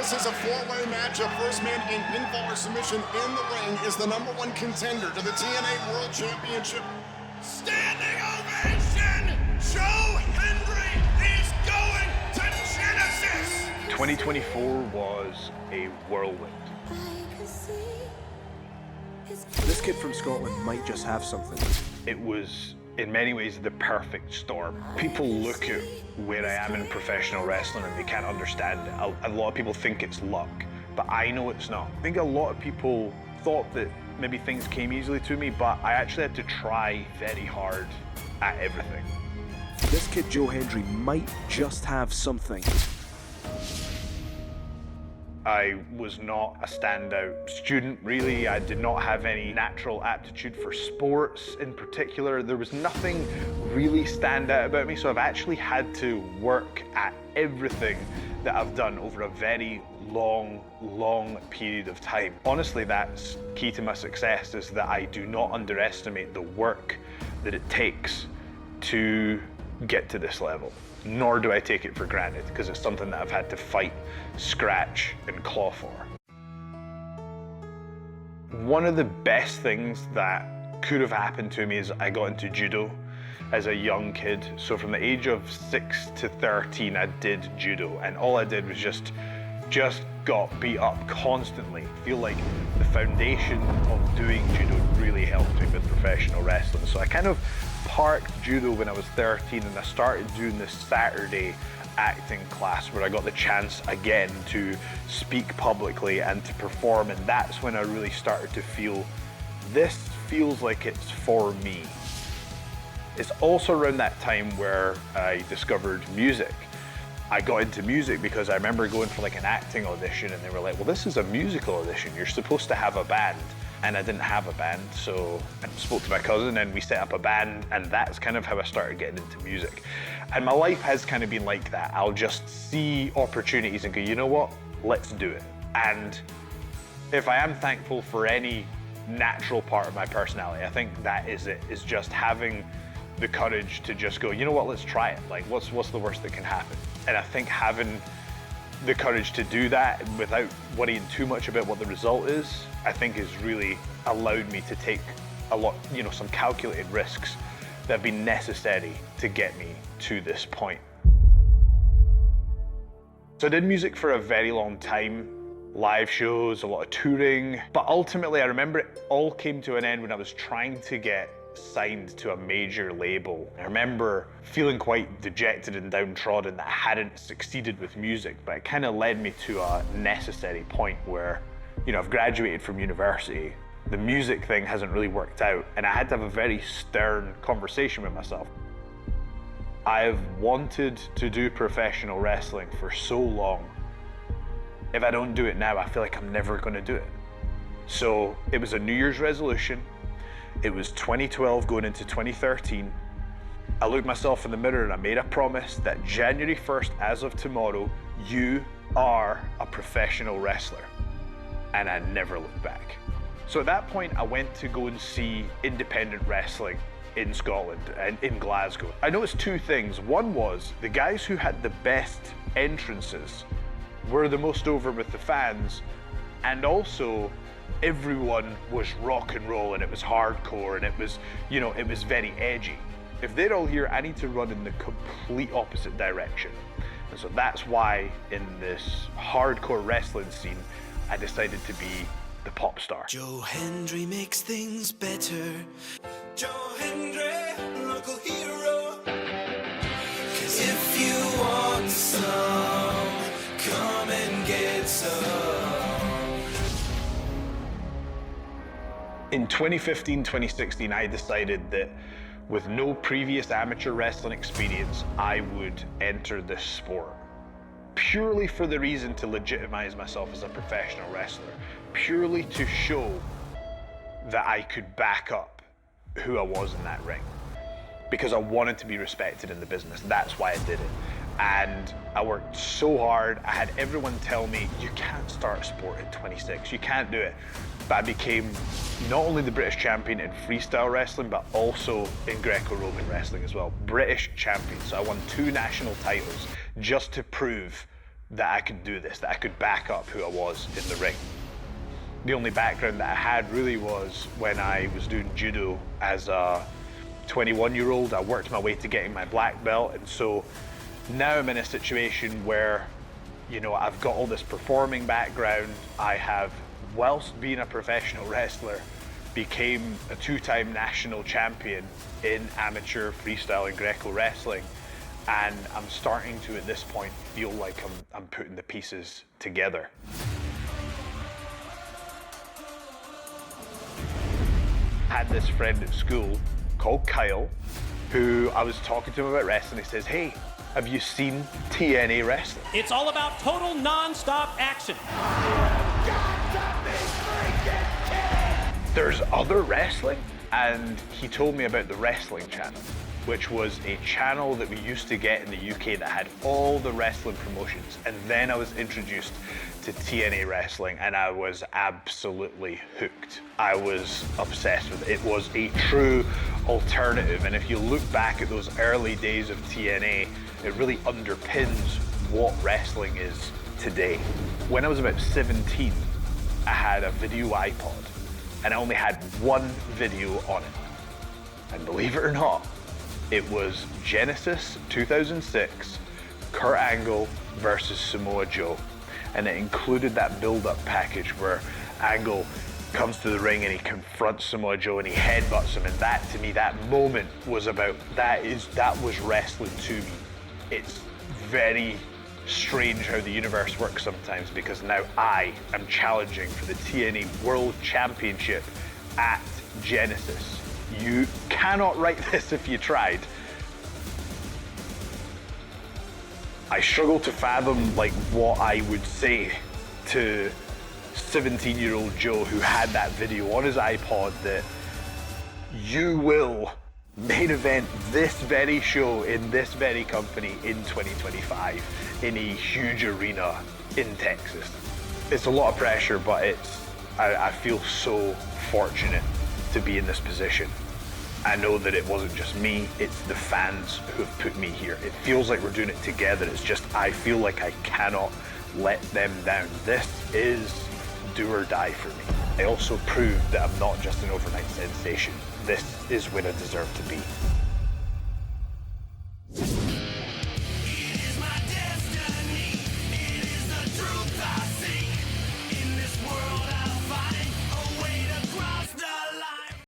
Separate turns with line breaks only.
This is a four-way matchup. First man in pinfall or submission in the ring is the #1 contender to the TNA World Championship. Standing ovation! Joe Hendry is going to Genesis!
2024 was a whirlwind.
This kid from Scotland might just have something.
It was, in many ways, the perfect storm. People look at where I am in professional wrestling and they can't understand it. A lot of people think it's luck, but I know it's not. I think a lot of people thought that maybe things came easily to me, but I actually had to try very hard at everything.
This kid, Joe Hendry, might just have something.
I was not a standout student, really. I did not have any natural aptitude for sports in particular. There was nothing really standout about me, so I've actually had to work at everything that I've done over a very long period of time. Honestly, that's key to my success, is that I do not underestimate the work that it takes to get to this level. Nor do I take it for granted, because it's something that I've had to fight, scratch, and claw for. One of the best things that could have happened to me is I got into judo as a young kid. So from the age of 6 to 13, I did judo, and all I did was just got beat up constantly. I feel like the foundation of doing judo really helped me with professional wrestling. So I kind of parked judo when I was 13, and I started doing this Saturday acting class where I got the chance again to speak publicly and to perform, and that's when I really started to feel this feels like it's for me. It's also around that time where I discovered music. I got into music because I remember going for like an acting audition, and they were like, well, this is a musical audition, you're supposed to have a band. And I didn't have a band, so I spoke to my cousin and we set up a band, and that's kind of how I started getting into music. And my life has kind of been like that. I'll just see opportunities and go, you know what, let's do it. And if I am thankful for any natural part of my personality, I think that is it, is just having the courage to just go, you know what, let's try it. Like, what's the worst that can happen? And I think having the courage to do that without worrying too much about what the result is, I think has really allowed me to take a lot, some calculated risks that have been necessary to get me to this point. So I did music for a very long time, live shows, a lot of touring, but ultimately I remember it all came to an end when I was trying to get signed to a major label. I remember feeling quite dejected and downtrodden that I hadn't succeeded with music, but it kind of led me to a necessary point where, I've graduated from university, the music thing hasn't really worked out, and I had to have a very stern conversation with myself. I've wanted to do professional wrestling for so long. If I don't do it now, I feel like I'm never going to do it. So it was a New Year's resolution. It was 2012 going into 2013. I looked myself in the mirror and I made a promise that January 1st, as of tomorrow, you are a professional wrestler. And I never looked back. So at that point, I went to go and see independent wrestling in Scotland and in Glasgow. I noticed two things. One was the guys who had the best entrances were the most over with the fans, and also everyone was rock and roll and it was hardcore and it was, it was very edgy. If they're all here, I need to run in the complete opposite direction. And so that's why in this hardcore wrestling scene, I decided to be the pop star.
Joe Hendry makes things better. Joe Hendry, local hero. 'Cause if you want some, come and get some.
In 2015, 2016, I decided that with no previous amateur wrestling experience, I would enter this sport. Purely for the reason to legitimize myself as a professional wrestler. Purely to show that I could back up who I was in that ring. Because I wanted to be respected in the business. That's why I did it. And I worked so hard. I had everyone tell me, you can't start a sport at 26, you can't do it. But I became not only the British champion in freestyle wrestling, but also in Greco-Roman wrestling as well. British champion, so I won 2 national titles just to prove that I could do this, that I could back up who I was in the ring. The only background that I had really was when I was doing judo as a 21-year-old. I worked my way to getting my black belt, and so now I'm in a situation where, you know, I've got all this performing background. I have, whilst being a professional wrestler, became a 2-time national champion in amateur freestyle and Greco wrestling. And I'm starting to, at this point, feel like I'm putting the pieces together. I had this friend at school called Kyle, who I was talking to him about wrestling. He says, hey, have you seen TNA wrestling?
It's all about total non-stop action.
There's other wrestling? And he told me about the Wrestling Channel, which was a channel that we used to get in the UK that had all the wrestling promotions. And then I was introduced to TNA wrestling, and I was absolutely hooked. I was obsessed with it. It was a true alternative. And if you look back at those early days of TNA, it really underpins what wrestling is today. When I was about 17, I had a video iPod, and I only had one video on it. And believe it or not, it was Genesis 2006, Kurt Angle versus Samoa Joe. And it included that build-up package where Angle comes to the ring and he confronts Samoa Joe and he headbutts him. And that, to me, that moment was about, that was wrestling to me. It's very strange how the universe works sometimes, because now I am challenging for the TNA World Championship at Genesis. You cannot write this if you tried. I struggle to fathom like what I would say to 17-year-old Joe who had that video on his iPod that you will main event this very show in this very company in 2025 in a huge arena in Texas. It's a lot of pressure, but I feel so fortunate to be in this position. I know that it wasn't just me, it's the fans who have put me here. It feels like we're doing it together. It's just, I feel like I cannot let them down. This is do or die for me. I also proved that I'm not just an overnight sensation. This is where I deserve to be.